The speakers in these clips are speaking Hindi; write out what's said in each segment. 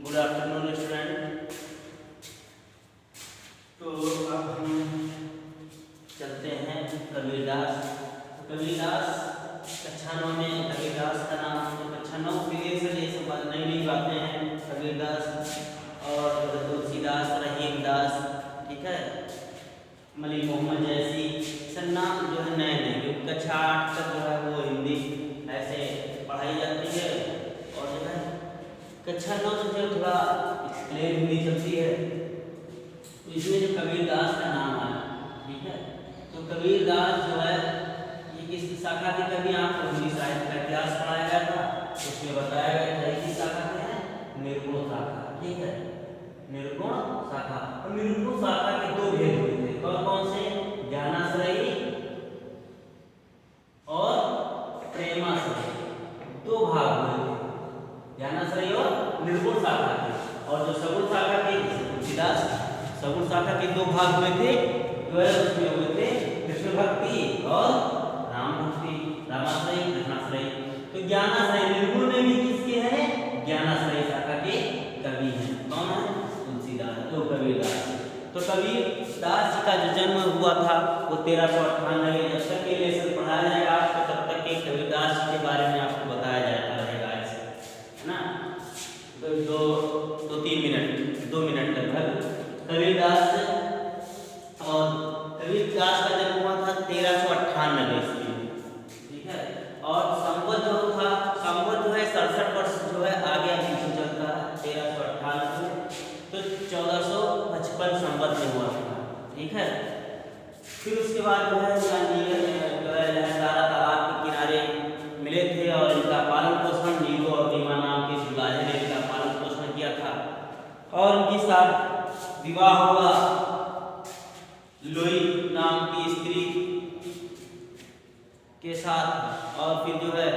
Good afternoon student. तो अब हम चलते हैं कबीरदास। तो कबीरदास कक्षा 9 में कबीरदास का नाम कक्षा 9 पीरियड से ये सब नई नई बातें हैं। कबीरदास और तुलसीदास, रहीमदास, ठीक है, मलिक मोहम्मद जैसी सब नाम जो है नए नए, क्योंकि कक्षा 8 तक जो है वो हिंदी ऐसे पढ़ाई जाती है और जो है कक्षा 9 से जो थोड़ा प्लेन हिंदी चलती है। तो इसमें जो कबीरदास का नाम आया, ठीक है, तो कबीरदास जो है ये किस शाखा के कवि, आपको हिंदी साहित्य का इतिहास पढ़ाया गया था, उसमें बताया गया था किस शाखा के हैं, निर्गुण शाखा, ठीक है, निर्गुण शाखा। और निर्गुण शाखा के दो भेद हुए थे, कौन कौन से, ज्ञानाश्रयी और प्रेमाश्रयी, दो भाग हुए थे, ज्ञानाश्रयी और निर्गुण शाखा के। और जो सगुण शाखा के तुलसीदास, सगुण शाखा के दो भाग हुए थे, जो है उसमें हुए थे कृष्ण भक्ति और राम भक्ति, रामाश्रयी कृष्णाश्रयी। तो ज्ञानाश्रयी निर्गुण में भी किसके हैं, ज्ञानाश्रयी शाखा के कवि हैं, कौन है, तुलसीदास, तो कबीरदास। तो कबीरदास जी का जो जन्म हुआ था वो 1398। जब तक के लेसन पढ़ाया जाएगा आपको तब तक के कबीरदास के बारे में आपको बताया जाता रहेगा, ऐसे है ना। तो दो तीन मिनट, 2 मिनट लगभग कबीरदास। और कबीरदास का जन्म हुआ था 1398 ईस्वी में, ठीक है। और संवत जो था, संवत जो है 67 वर्ष जो है आगे पीछे चलता है। 1398 तो 1455 संवत में हुआ था, ठीक है। फिर उसके बाद जो है लहरदारा तालाब के किनारे मिले थे और इनका पालन पोषण नीलू और रीमा नाम के दुल्हे ने इनका पालन पोषण किया था। और उनके साथ विवाह हुआ लोई नाम की स्त्री के साथ। और फिर जो है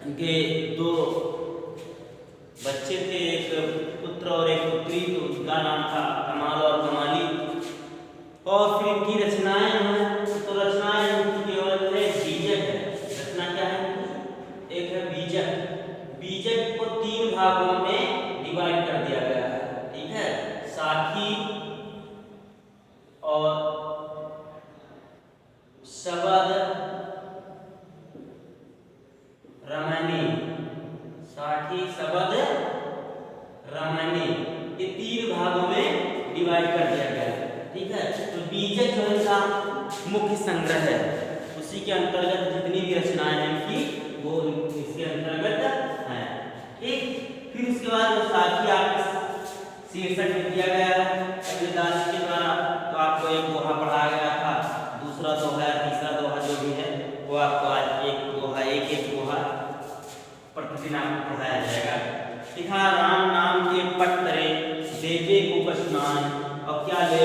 उनके 2 बच्चे थे, एक पुत्र और एक पुत्री, तो उनका नाम था कमाल और कमाली। और फिर इनकी रचनाएं हैं, तो रचनाएं इनकी केवल है बीजक है। रचना क्या है, एक है बीजक। बीजक को 3 भागों में डिवाइड कर दिया गया है, ठीक है, साखी और शबद रमणी, साखी शबद रमणी, ये 3 भागों में डिवाइड कर दिया गया है, ठीक है। तो बीजक जो है इसका मुख्य संग्रह है, उसी के अंतर्गत जितनी भी रचनाएं हैं इनकी वो इसके अंतर्गत है, ठीक। फिर उसके बाद जो साखी आपके शीर्षक में दिया गया है कबीरदास के द्वारा, तो आपको एक दोहा पढ़ाया गया था, दूसरा दोहा, तीसरा दोहा जो भी है वो आपको आज एक दोहा प्रतिदिन आपको पढ़ाया जाएगा। लिखा, राम नाम के पट तरे देवे को बसनान और क्या ले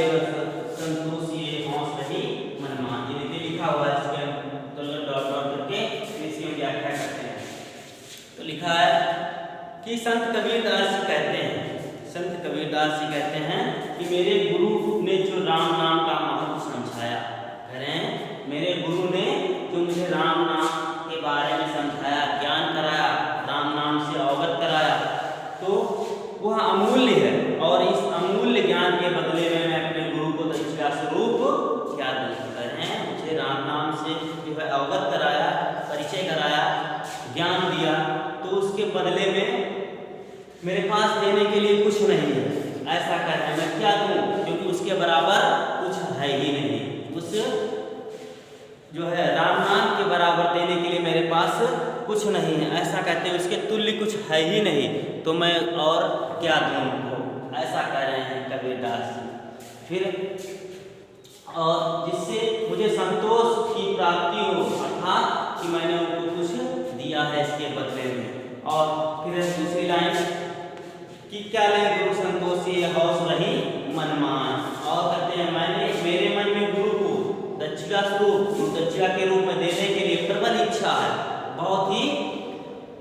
संतोष ये हौस रही मनमान। ये लिखा हुआ है, इसके अंतर्गत डॉट डॉट करके इसकी व्याख्या करते हैं। तो लिखा है कि संत कबीरदास जी कहते हैं, संत कबीरदास जी कहते हैं कि मेरे गुरु ने जो राम नाम का महत्व समझाया, कह रहे हैं मेरे गुरु ने जो मुझे राम नाम के बारे में समझाया, ज्ञान कराया, राम नाम से अवगत कराया, तो वह अमूल्य है। और इस अमूल्य ज्ञान के बदले में मैं अपने गुरु को दक्षिणा स्वरूप क्या दूं, कह रहे हैं मुझे राम नाम से जो है अवगत कराया, परिचय कराया, ज्ञान दिया, तो उसके बदले में मेरे पास देने के लिए कुछ नहीं है, ऐसा कह रहे हैं। मैं क्या दूं, क्योंकि उसके बराबर कुछ है ही नहीं, उस जो है राम नाम के बराबर देने के लिए मेरे पास कुछ नहीं है, ऐसा कहते हैं, उसके तुल्य कुछ है ही नहीं, तो मैं और क्या दूं उनको, ऐसा कह रहे हैं कबीरदास जी। फिर और जिससे मुझे संतोष की प्राप्ति हो, अर्थात कि मैंने उनको कुछ दिया है इसके बदले में। और फिर दूसरी लाइन कि क्या ले गुरु संतोष ये हौस रही मनमान। और कहते हैं मैंने मेरे मन में गुरु को दक्षिणा स्वरूप, दक्षिणा के रूप में देने के लिए प्रबल इच्छा है, बहुत ही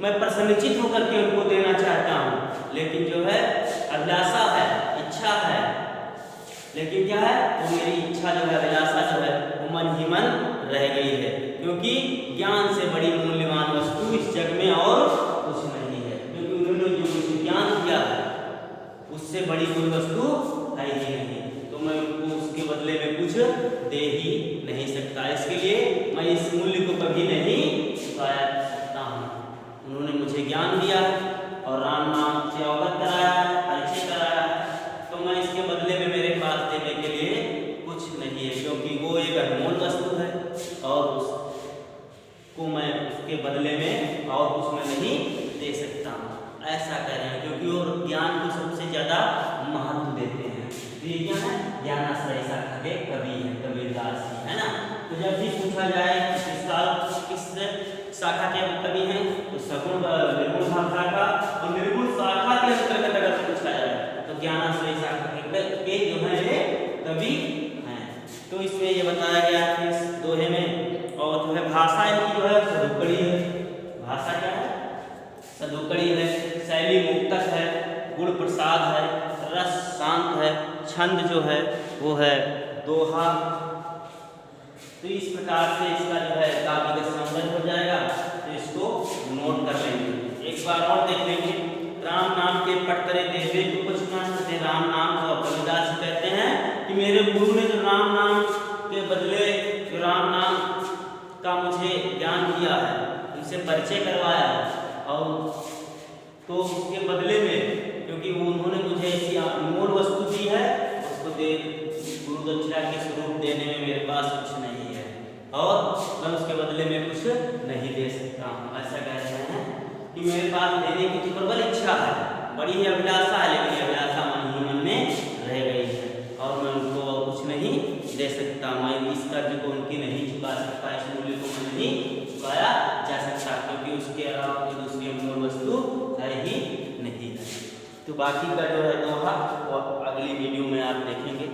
मैं प्रसन्नचित होकर के उनको देना चाहता हूँ, लेकिन जो है अभिलाषा है, इच्छा है, लेकिन क्या है वो मेरी इच्छा जो है, अभिलाषा जो है वो मन ही मन रह गई है, क्योंकि ज्ञान से बड़ी मूल्यवान वस्तु इस जग में और कुछ नहीं है। क्योंकि उन्होंने जो मुझे ज्ञान दिया है उससे बड़ी कोई वस्तु है ही नहीं, तो मैं उनको उसके बदले में कुछ दे ही नहीं सकता। इसके लिए मैं इस मूल्य को कभी नहीं चुका सकता हूँ। उन्होंने मुझे ज्ञान दिया और राम नाम से अवगत कराया, परिचय कराया, तो मैं इसके बदले में मेरे पास देने के लिए कुछ नहीं है, क्योंकि वो एक अनमोल वस्तु है और उसको मैं उसके बदले में और कुछ मैं नहीं दे सकता हूँ। ऐसा कह रहे हैं, क्योंकि वो ज्ञान को सबसे ज़्यादा महत्व देते हैं। तो ये क्या है, ज्ञानाश्रय शाखा के कवि हैं, कबीरदास जी, है ना। तो जब भी पूछा जाए किस शाखा के कवि हैं, तो सगुण निर्गुण शाखा का और निर्गुण शाखा के अंतर्गत अगर पूछा जाए तो ज्ञानाश्रय शाखा के जो है ये कवि हैं। तो इसमें ये बताया गया है इस दोहे में। और जो है भाषा इनकी जो है सदुक्कड़ी है। भाषा क्या है, सदुक्कड़ी है, शैली मुक्तक है, गुण प्रसाद है, रस शांत है, छंद जो है वो है दोहा। तो इस प्रकार से इसका जो है काव्य का सौंदर्य हो जाएगा, तो इसको नोट कर लेंगे। एक बार और देख लेंगे। राम नाम के पटतरे देवे को कुछ ना राम नाम को कबीरदास कहते हैं कि मेरे गुरु ने जो राम नाम के बदले जो राम नाम का मुझे ज्ञान दिया है, उनसे परिचय करवाया है, और तो उसके बदले में क्योंकि उन्होंने मुझे ऐसी अनमोल वस्तु दी है, उसको गुरु दक्षिणा के स्वरूप देने में मेरे पास कुछ नहीं है और मैं उसके बदले में कुछ नहीं दे सकता हूँ। ऐसा कह रहे हैं कि मेरे पास देने की तो प्रबल इच्छा है, बड़ी ही अभिलाषा है, लेकिन अभिलाषा मन ही मन में रह गई है और मैं उनको और कुछ नहीं दे सकता। मैं इस कर्ज को उनकी नहीं चुका सकता, इस मूल्य को मैं नहीं चुकाया जा सकता, क्योंकि उसके अलावा कोई दूसरी अनमोल वस्तु है ही नहीं है। तो बाकी का जो है दोहा वो अगली वीडियो में आप देखेंगे।